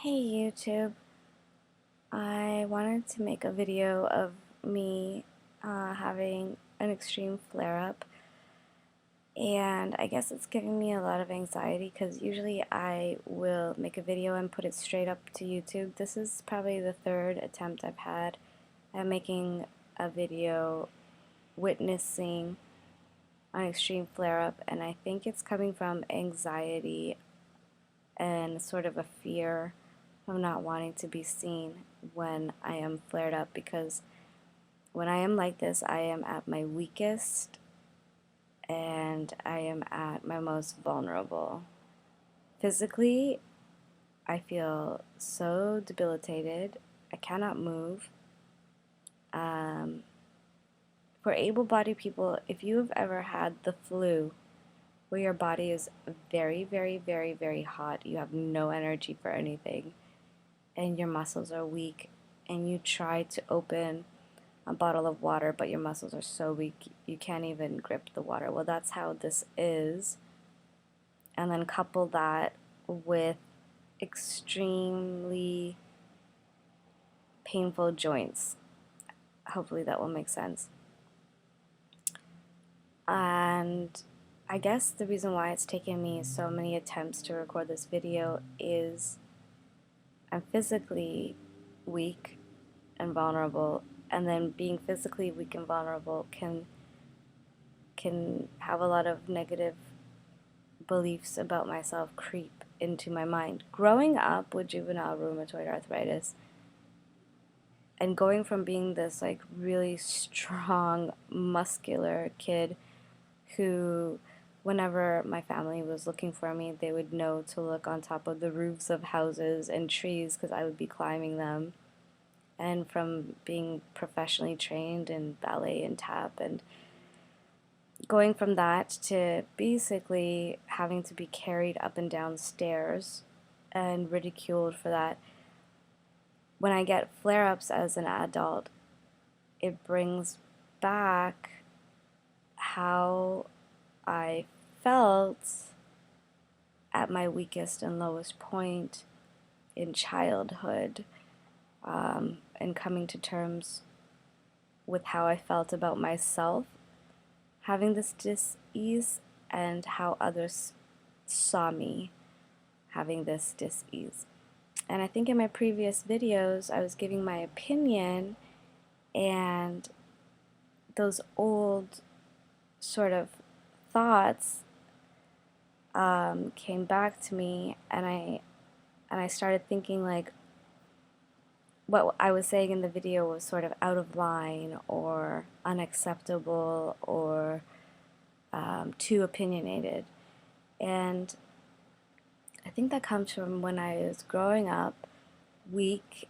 Hey YouTube, I wanted to make a video of me having an extreme flare-up, and I guess it's giving me a lot of anxiety because usually I will make a video and put it straight up to YouTube. This is probably the third attempt I've had at making a video witnessing an extreme flare-up, and I think it's coming from anxiety and sort of a fear of not wanting to be seen when I am flared up, because when I am like this, I am at my weakest and I am at my most vulnerable. Physically, I feel so debilitated. I cannot move. For able-bodied people, if you have ever had the flu, where your body is very, very, very, very hot, you have no energy for anything, and your muscles are weak, and you try to open a bottle of water, but your muscles are so weak you can't even grip the water. Well, that's how this is. And then couple that with extremely painful joints. Hopefully that will make sense. And I guess the reason why it's taken me so many attempts to record this video is I'm physically weak and vulnerable, and then being physically weak and vulnerable can have a lot of negative beliefs about myself creep into my mind. Growing up with juvenile rheumatoid arthritis and going from being this like really strong, muscular kid who, whenever my family was looking for me, they would know to look on top of the roofs of houses and trees because I would be climbing them. And from being professionally trained in ballet and tap, and going from that to basically having to be carried up and down stairs and ridiculed for that. When I get flare-ups as an adult, it brings back how I felt at my weakest and lowest point in childhood, and coming to terms with how I felt about myself having this dis-ease and how others saw me having this dis-ease. And I think in my previous videos I was giving my opinion, and those old sort of thoughts came back to me, and I started thinking like what I was saying in the video was sort of out of line or unacceptable or too opinionated. And I think that comes from when I was growing up weak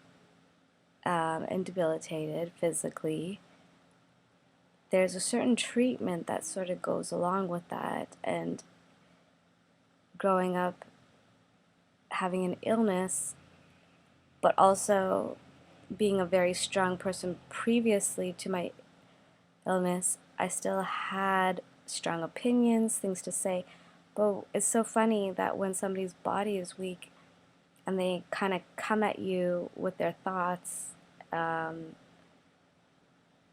and debilitated physically. There's a certain treatment that sort of goes along with that, and growing up having an illness, but also being a very strong person previously to my illness, I still had strong opinions, things to say. But it's so funny that when somebody's body is weak and they kind of come at you with their thoughts,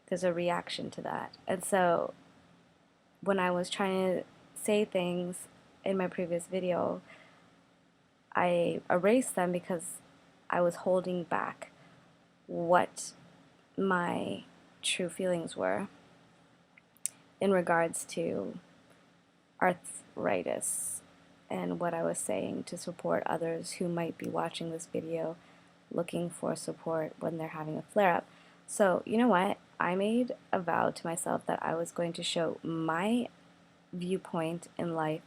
there's a reaction to that. And so when I was trying to say things in my previous video, I erased them because I was holding back what my true feelings were in regards to arthritis and what I was saying to support others who might be watching this video looking for support when they're having a flare-up. So, you know what? I made a vow to myself that I was going to show my viewpoint in life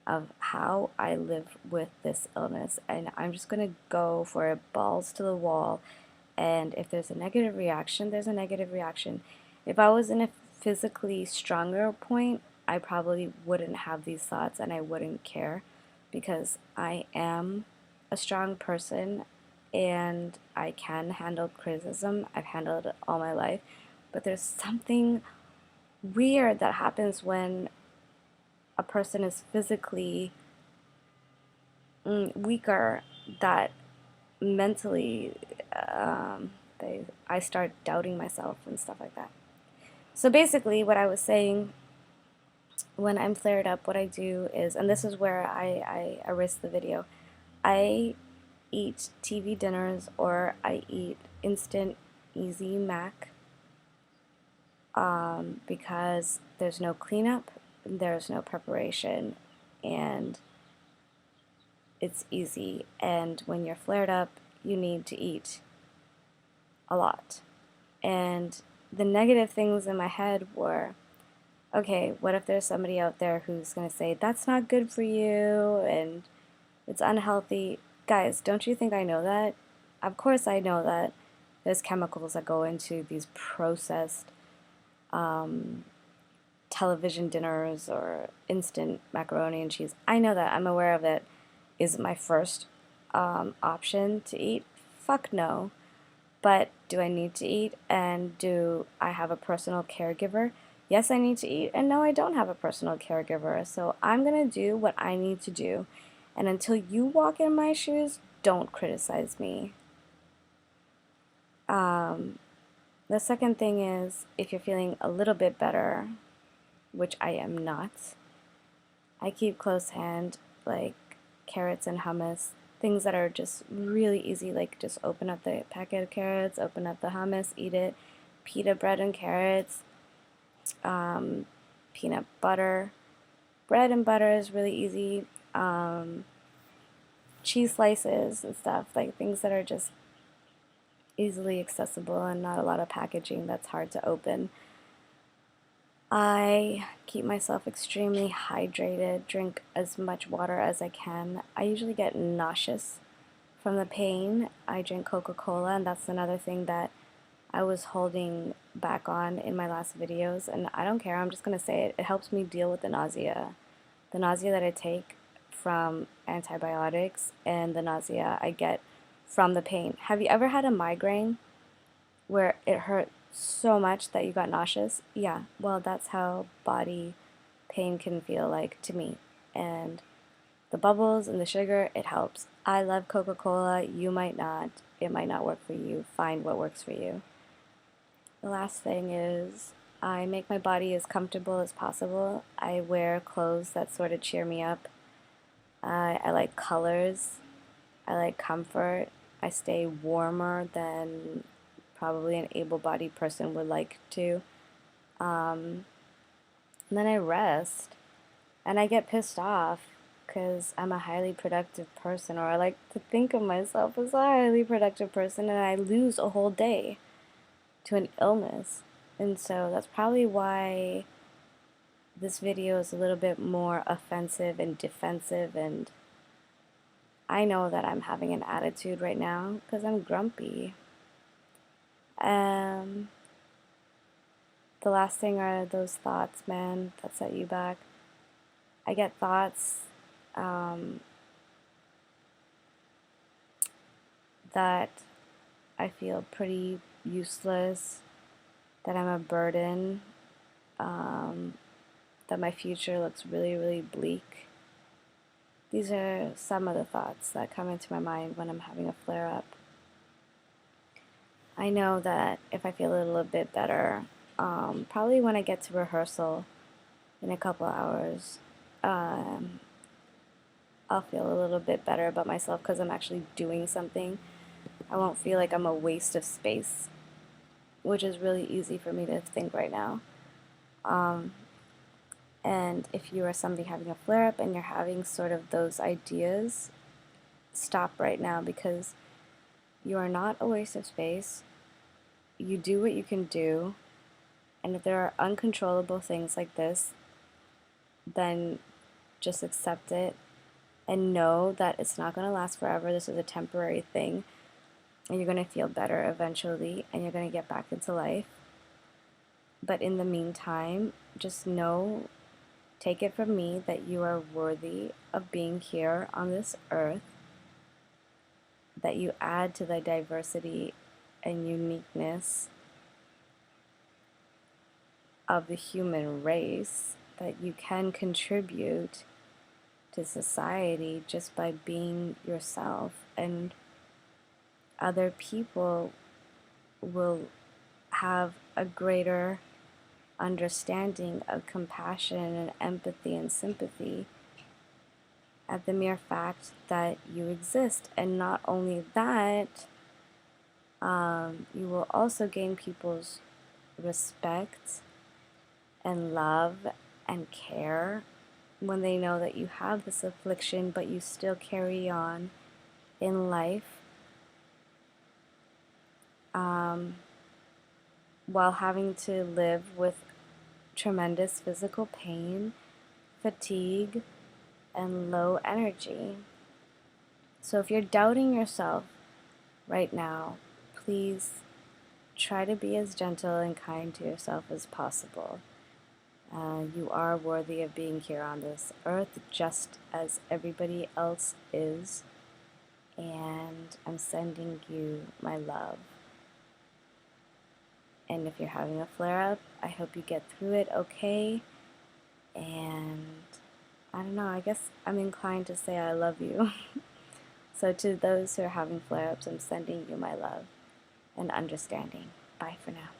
of how I live with this illness, and I'm just going to go for it balls to the wall, and if there's a negative reaction, there's a negative reaction. If I was in a physically stronger point, I probably wouldn't have these thoughts and I wouldn't care, because I am a strong person and I can handle criticism. I've handled it all my life. But there's something weird that happens when a person is physically weaker, that mentally, I start doubting myself and stuff like that. So basically, what I was saying, when I'm flared up, what I do is, and this is where I erase the video, I eat TV dinners, or I eat instant easy mac, because there's no cleanup, there's no preparation, and it's easy. And when you're flared up, you need to eat a lot. And the negative things in my head were, okay, what if there's somebody out there who's going to say, that's not good for you and it's unhealthy? Guys, don't you think I know that? Of course I know that there's chemicals that go into these processed television dinners or instant macaroni and cheese. I know that. I'm aware of it. Is it my first option to eat? Fuck no. But do I need to eat? And do I have a personal caregiver? Yes, I need to eat. And no, I don't have a personal caregiver. So I'm going to do what I need to do. And until you walk in my shoes, don't criticize me. The second thing is, if you're feeling a little bit better, which I am not, I keep close hand, like carrots and hummus, things that are just really easy, like just open up the packet of carrots, open up the hummus, eat it, pita bread and carrots, peanut butter. Bread and butter is really easy. Cheese slices and stuff, like things that are just easily accessible and not a lot of packaging that's hard to open. I keep myself extremely hydrated, drink as much water as I can. I usually get nauseous from the pain. I drink Coca-Cola, and that's another thing that I was holding back on in my last videos, and I don't care, I'm just going to say it. It helps me deal with the nausea. The nausea that I take from antibiotics and the nausea I get from the pain. Have you ever had a migraine where it hurt so much that you got nauseous? Yeah, well, that's how body pain can feel like to me. And the bubbles and the sugar, it helps. I love Coca-Cola. You might not. It might not work for you. Find what works for you. The last thing is, I make my body as comfortable as possible. I wear clothes that sort of cheer me up. I like colors. I like comfort. I stay warmer than probably an able-bodied person would like to. And then I rest. And I get pissed off because I'm a highly productive person, or I like to think of myself as a highly productive person, and I lose a whole day to an illness. And so that's probably why this video is a little bit more offensive and defensive, and I know that I'm having an attitude right now because I'm grumpy. The last thing are those thoughts, man, that set you back. I get thoughts that I feel pretty useless, that I'm a burden, that my future looks really, really bleak. These are some of the thoughts that come into my mind when I'm having a flare-up. I know that if I feel a little bit better, probably when I get to rehearsal in a couple hours, I'll feel a little bit better about myself because I'm actually doing something. I won't feel like I'm a waste of space, which is really easy for me to think right now. And if you are somebody having a flare-up and you're having sort of those ideas, stop right now, because you are not a waste of space. You do what you can do, and if there are uncontrollable things like this, then just accept it and know that it's not going to last forever. This is a temporary thing, and you're going to feel better eventually, and you're going to get back into life. But in the meantime, just know, take it from me, that you are worthy of being here on this earth, that you add to the diversity and uniqueness of the human race, that you can contribute to society just by being yourself. And other people will have a greater understanding of compassion and empathy and sympathy at the mere fact that you exist. And not only that, you will also gain people's respect and love and care when they know that you have this affliction, but you still carry on in life, while having to live with tremendous physical pain, fatigue, and low energy. So if you're doubting yourself right now, please try to be as gentle and kind to yourself as possible. You are worthy of being here on this earth just as everybody else is, and I'm sending you my love. And if you're having a flare-up, I hope you get through it okay. And I don't know, I guess I'm inclined to say I love you. So to those who are having flare-ups, I'm sending you my love and understanding. Bye for now.